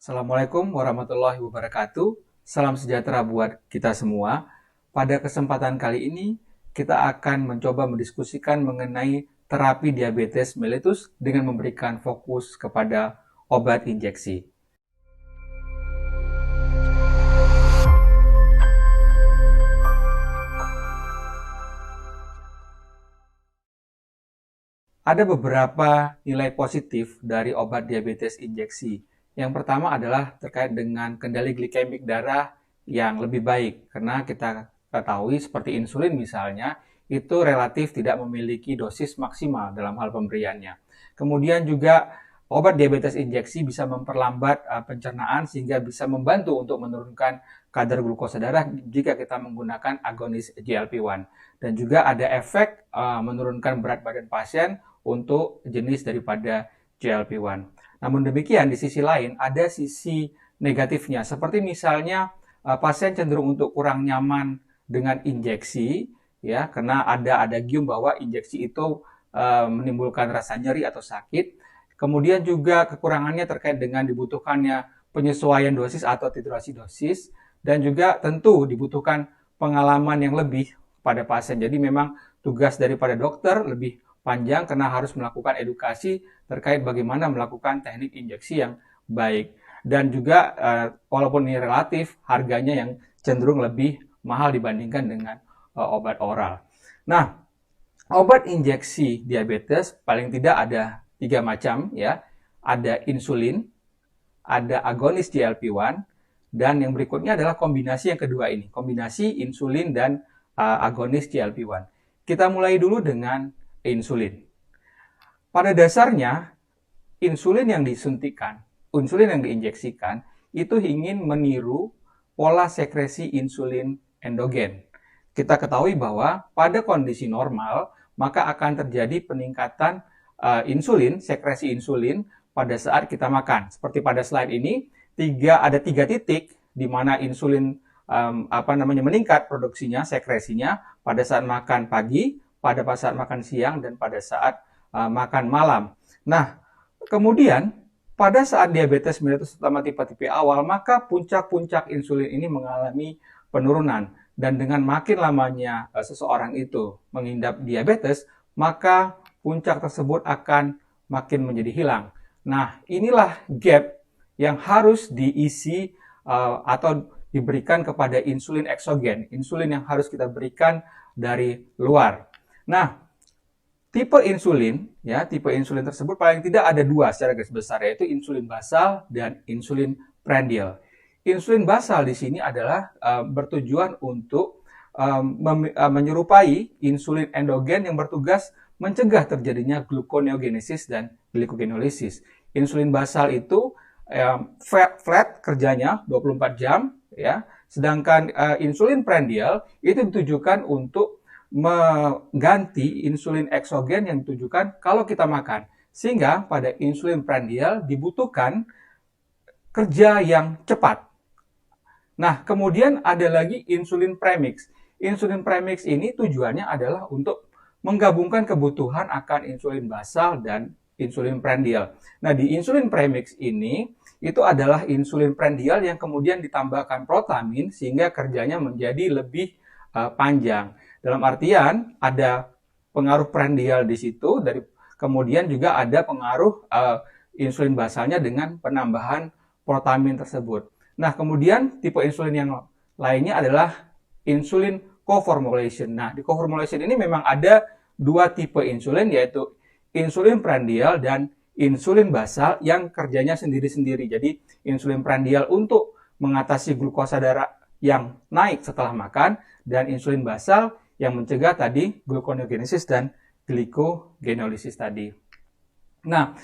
Assalamualaikum warahmatullahi wabarakatuh. Salam sejahtera buat kita semua. Pada kesempatan kali ini, kita akan mencoba mendiskusikan mengenai terapi diabetes mellitus dengan memberikan fokus kepada obat injeksi. Ada beberapa nilai positif dari obat diabetes injeksi. Yang pertama adalah terkait dengan kendali glikemik darah yang lebih baik. Karena kita ketahui seperti insulin misalnya, itu relatif tidak memiliki dosis maksimal dalam hal pemberiannya. Kemudian juga obat diabetes injeksi bisa memperlambat pencernaan sehingga bisa membantu untuk menurunkan kadar glukosa darah jika kita menggunakan agonis GLP-1. Dan juga ada efek menurunkan berat badan pasien untuk jenis daripada GLP-1. Namun demikian, di sisi lain ada sisi negatifnya, seperti misalnya pasien cenderung untuk kurang nyaman dengan injeksi, ya, karena ada adagium bahwa injeksi itu menimbulkan rasa nyeri atau sakit. Kemudian juga kekurangannya terkait dengan dibutuhkannya penyesuaian dosis atau titrasi dosis, dan juga tentu dibutuhkan pengalaman yang lebih pada pasien. Jadi memang tugas daripada dokter lebih panjang karena harus melakukan edukasi terkait bagaimana melakukan teknik injeksi yang baik. Dan juga walaupun ini relatif, harganya yang cenderung lebih mahal dibandingkan dengan obat oral. Nah, obat injeksi diabetes paling tidak ada 3 macam, ya. Ada insulin, ada agonis GLP-1, dan yang berikutnya adalah kombinasi yang kedua ini, kombinasi insulin dan agonis GLP-1. Kita mulai dulu dengan insulin. Pada dasarnya, insulin yang disuntikan, insulin yang diinjeksikan, itu ingin meniru pola sekresi insulin endogen. Kita ketahui bahwa pada kondisi normal, maka akan terjadi peningkatan insulin, sekresi insulin pada saat kita makan. Seperti pada slide ini, ada 3 titik di mana insulin meningkat produksinya, sekresinya pada saat makan pagi, pada saat makan siang, dan pada saat makan malam. Nah, kemudian pada saat diabetes mellitus terutama tipe-tipe awal, maka puncak-puncak insulin ini mengalami penurunan. Dan dengan makin lamanya seseorang itu mengidap diabetes, maka puncak tersebut akan makin menjadi hilang. Nah, inilah gap yang harus diisi atau diberikan kepada insulin eksogen, insulin yang harus kita berikan dari luar. Nah, tipe insulin tersebut paling tidak ada 2 secara garis besar, yaitu insulin basal dan insulin prandial. Insulin basal di sini adalah bertujuan untuk menyerupai insulin endogen yang bertugas mencegah terjadinya gluconeogenesis dan glycogenolysis. Insulin basal itu flat kerjanya 24 jam, ya. Sedangkan insulin prandial itu ditujukan untuk mengganti insulin eksogen yang ditujukan kalau kita makan. Sehingga pada insulin prandial dibutuhkan kerja yang cepat. Nah, kemudian ada lagi insulin premix. Insulin premix ini tujuannya adalah untuk menggabungkan kebutuhan akan insulin basal dan insulin prandial. Nah, di insulin premix ini itu adalah insulin prandial yang kemudian ditambahkan protamin sehingga kerjanya menjadi lebih panjang. Dalam artian ada pengaruh prandial di situ, kemudian juga ada pengaruh insulin basalnya dengan penambahan protamin tersebut. Nah, kemudian tipe insulin yang lainnya adalah insulin co-formulation. Nah, di co-formulation ini memang ada 2 tipe insulin, yaitu insulin prandial dan insulin basal yang kerjanya sendiri-sendiri. Jadi, insulin prandial untuk mengatasi glukosa darah yang naik setelah makan, dan insulin basal yang mencegah tadi gluconeogenesis dan glycogenolysis tadi. Nah,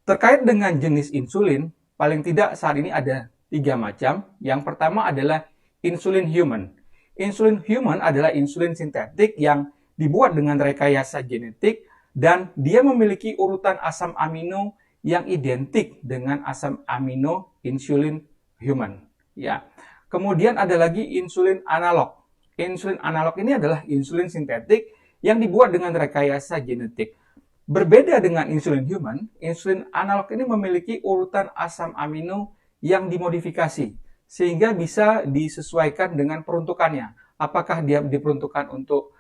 terkait dengan jenis insulin, paling tidak saat ini ada 3 macam. Yang pertama adalah insulin human. Insulin human adalah insulin sintetik yang dibuat dengan rekayasa genetik dan dia memiliki urutan asam amino yang identik dengan asam amino insulin human. Ya. Kemudian ada lagi insulin analog. Insulin analog ini adalah insulin sintetik yang dibuat dengan rekayasa genetik. Berbeda dengan insulin human, insulin analog ini memiliki urutan asam amino yang dimodifikasi sehingga bisa disesuaikan dengan peruntukannya. Apakah dia diperuntukkan untuk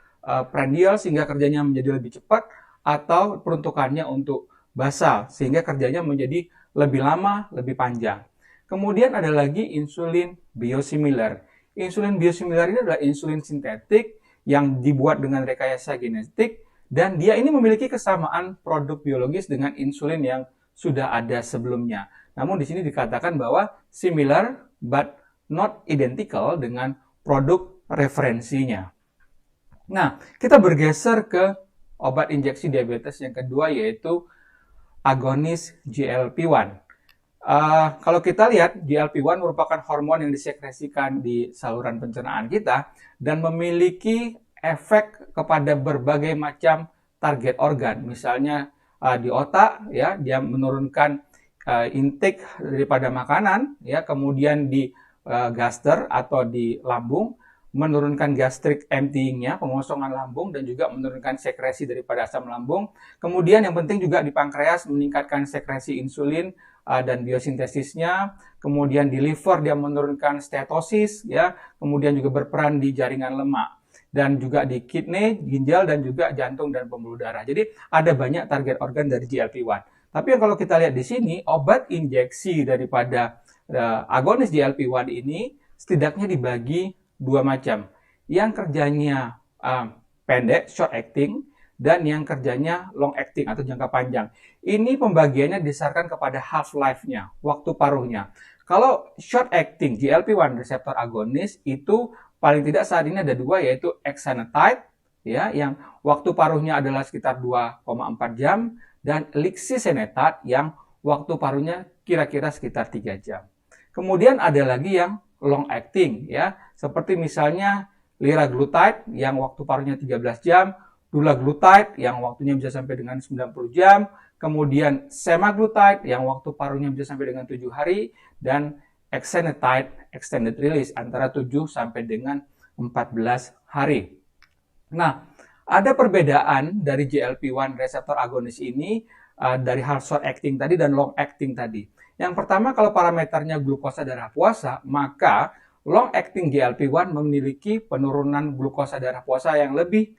prandial sehingga kerjanya menjadi lebih cepat, atau peruntukannya untuk basal sehingga kerjanya menjadi lebih lama, lebih panjang. Kemudian ada lagi insulin biosimilar. Insulin biosimilar ini adalah insulin sintetik yang dibuat dengan rekayasa genetik, dan dia ini memiliki kesamaan produk biologis dengan insulin yang sudah ada sebelumnya. Namun di sini dikatakan bahwa similar but not identical dengan produk referensinya. Nah, kita bergeser ke obat injeksi diabetes yang kedua, yaitu agonis GLP-1. Kalau kita lihat, GLP-1 merupakan hormon yang disekresikan di saluran pencernaan kita dan memiliki efek kepada berbagai macam target organ. Misalnya di otak, ya, dia menurunkan intake daripada makanan, ya, kemudian di gaster atau di lambung, menurunkan gastric emptying-nya, pengosongan lambung, dan juga menurunkan sekresi daripada asam lambung. Kemudian yang penting juga di pankreas, meningkatkan sekresi insulin dan biosintesisnya. Kemudian di liver dia menurunkan steatosis, ya. Kemudian juga berperan di jaringan lemak, dan juga di kidney, ginjal, dan juga jantung dan pembuluh darah. Jadi ada banyak target organ dari GLP-1. Tapi yang kalau kita lihat di sini, obat injeksi daripada agonis GLP-1 ini setidaknya dibagi dua macam. Yang kerjanya pendek, short acting, dan yang kerjanya long acting atau jangka panjang. Ini pembagiannya didasarkan kepada half-life-nya, waktu paruhnya. Kalau short acting GLP-1 reseptor agonis itu paling tidak saat ini ada dua, yaitu exenatide, ya, yang waktu paruhnya adalah sekitar 2,4 jam, dan lixisenatide yang waktu paruhnya kira-kira sekitar 3 jam. Kemudian ada lagi yang long acting, ya, seperti misalnya liraglutide yang waktu paruhnya 13 jam, dulaglutide yang waktunya bisa sampai dengan 90 jam, kemudian semaglutide yang waktu paruhnya bisa sampai dengan 7 hari, dan exenatide extended release antara 7 sampai dengan 14 hari. Nah, ada perbedaan dari GLP-1 reseptor agonis ini dari hal short acting tadi dan long acting tadi. Yang pertama, kalau parameternya glukosa darah puasa, maka long acting GLP-1 memiliki penurunan glukosa darah puasa yang lebih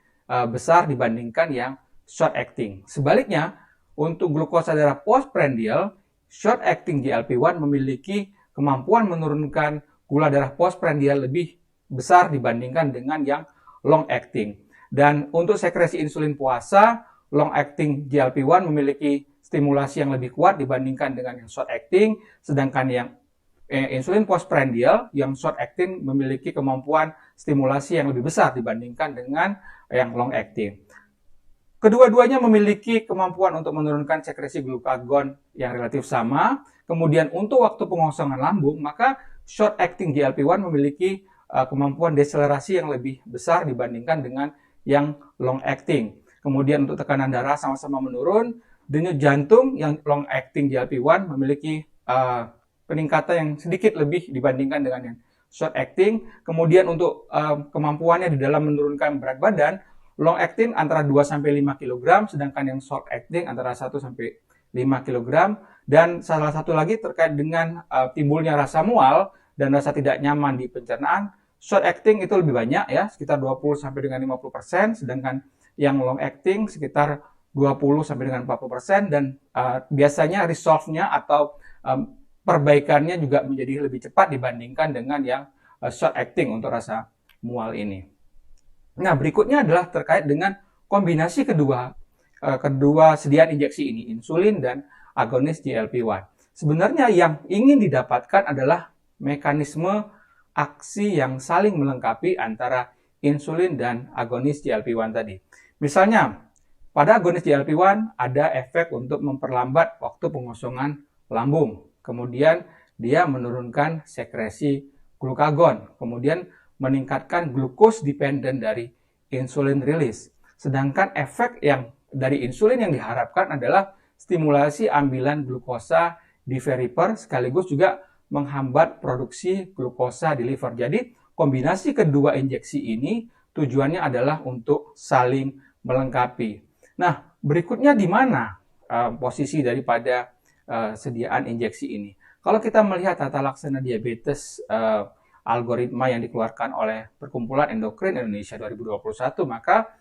besar dibandingkan yang short acting. Sebaliknya, untuk glukosa darah postprandial, short acting GLP-1 memiliki kemampuan menurunkan gula darah postprandial lebih besar dibandingkan dengan yang long acting. Dan untuk sekresi insulin puasa, long acting GLP-1 memiliki stimulasi yang lebih kuat dibandingkan dengan yang short acting, sedangkan yang insulin postprandial yang short acting memiliki kemampuan stimulasi yang lebih besar dibandingkan dengan yang long acting. Kedua-duanya memiliki kemampuan untuk menurunkan sekresi glukagon yang relatif sama. Kemudian untuk waktu pengosongan lambung, maka short acting GLP-1 memiliki kemampuan deselerasi yang lebih besar dibandingkan dengan yang long acting. Kemudian untuk tekanan darah sama-sama menurun. Denyut jantung yang long acting GLP-1 memiliki peningkatan yang sedikit lebih dibandingkan dengan yang short acting. Kemudian untuk kemampuannya di dalam menurunkan berat badan, long acting antara 2-5 kg, sedangkan yang short acting antara 1-5 kg. Dan salah satu lagi terkait dengan timbulnya rasa mual dan rasa tidak nyaman di pencernaan, short acting itu lebih banyak, ya, sekitar 20-50%, sedangkan yang long acting sekitar 20-40%, dan biasanya resolve-nya atau perbaikannya juga menjadi lebih cepat dibandingkan dengan yang short acting untuk rasa mual ini. Nah, berikutnya adalah terkait dengan kombinasi kedua sediaan injeksi ini, insulin dan agonis GLP-1. Sebenarnya yang ingin didapatkan adalah mekanisme aksi yang saling melengkapi antara insulin dan agonis GLP-1 tadi. Misalnya, pada agonis GLP-1 ada efek untuk memperlambat waktu pengosongan lambung. Kemudian dia menurunkan sekresi glukagon. Kemudian meningkatkan glucose dependent dari insulin release. Sedangkan efek yang dari insulin yang diharapkan adalah stimulasi ambilan glukosa di perifer sekaligus juga menghambat produksi glukosa di liver. Jadi kombinasi kedua injeksi ini tujuannya adalah untuk saling melengkapi. Nah, berikutnya di mana posisi daripada sediaan injeksi ini? Kalau kita melihat tata laksana diabetes algoritma yang dikeluarkan oleh Perkumpulan Endokrin Indonesia 2021, maka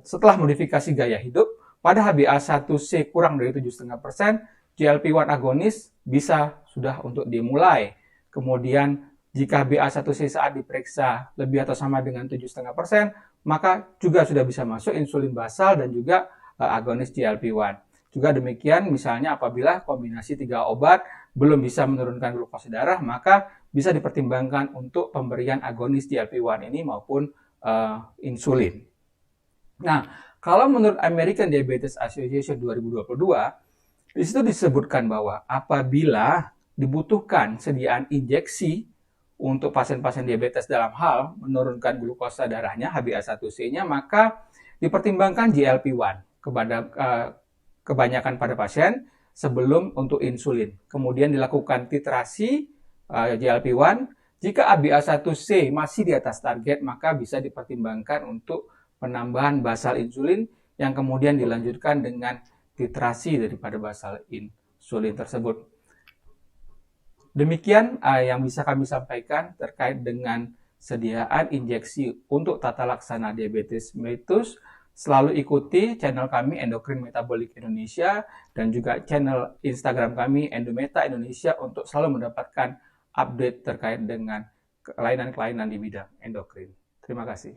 setelah modifikasi gaya hidup, pada HbA1c kurang dari 7,5%, GLP-1 agonis bisa sudah untuk dimulai. Kemudian jika HbA1c saat diperiksa lebih atau sama dengan 7,5%, maka juga sudah bisa masuk insulin basal dan juga agonis GLP-1. Juga demikian, misalnya apabila kombinasi 3 obat belum bisa menurunkan glukosa darah, maka bisa dipertimbangkan untuk pemberian agonis GLP-1 ini maupun insulin. Nah, kalau menurut American Diabetes Association 2022, di situ disebutkan bahwa apabila dibutuhkan sediaan injeksi untuk pasien-pasien diabetes dalam hal menurunkan glukosa darahnya, HbA1c-nya, maka dipertimbangkan GLP-1 kebanyakan pada pasien sebelum untuk insulin. Kemudian dilakukan titrasi GLP-1. Jika HbA1c masih di atas target, maka bisa dipertimbangkan untuk penambahan basal insulin yang kemudian dilanjutkan dengan titrasi daripada basal insulin tersebut. Demikian yang bisa kami sampaikan terkait dengan sediaan injeksi untuk tata laksana diabetes mellitus. Selalu ikuti channel kami Endokrin Metabolic Indonesia dan juga channel Instagram kami Endometa Indonesia untuk selalu mendapatkan update terkait dengan kelainan-kelainan di bidang endokrin. Terima kasih.